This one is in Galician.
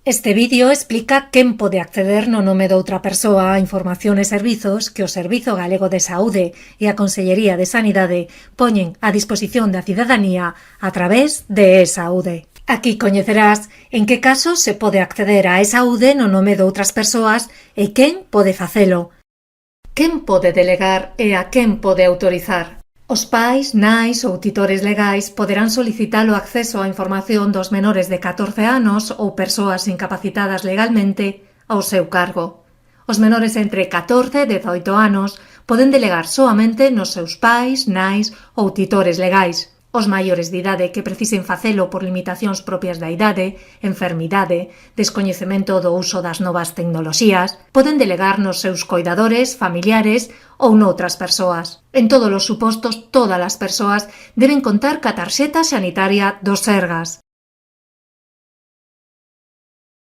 Este vídeo explica quen pode acceder no nome doutra persoa a información e servizos que o Servizo Galego de Saúde e a Consellería de Sanidade poñen a disposición da cidadanía a través de eSaúde. Aquí coñecerás en que casos se pode acceder a eSaúde no nome doutras persoas e quen pode facelo. Quen pode delegar e a quen pode autorizar. Os pais, nais ou titores legais poderán solicitar o acceso á información dos menores de 14 anos ou persoas incapacitadas legalmente ao seu cargo. Os menores entre 14 e 18 anos poden delegar soamente nos seus pais, nais ou titores legais. Os maiores de idade que precisen facelo por limitacións propias da idade, enfermidade, descoñecemento do uso das novas tecnoloxías, poden delegar nos seus coidadores, familiares ou noutras persoas. En todos os supostos, todas as persoas deben contar ca tarxeta sanitaria do Sergas.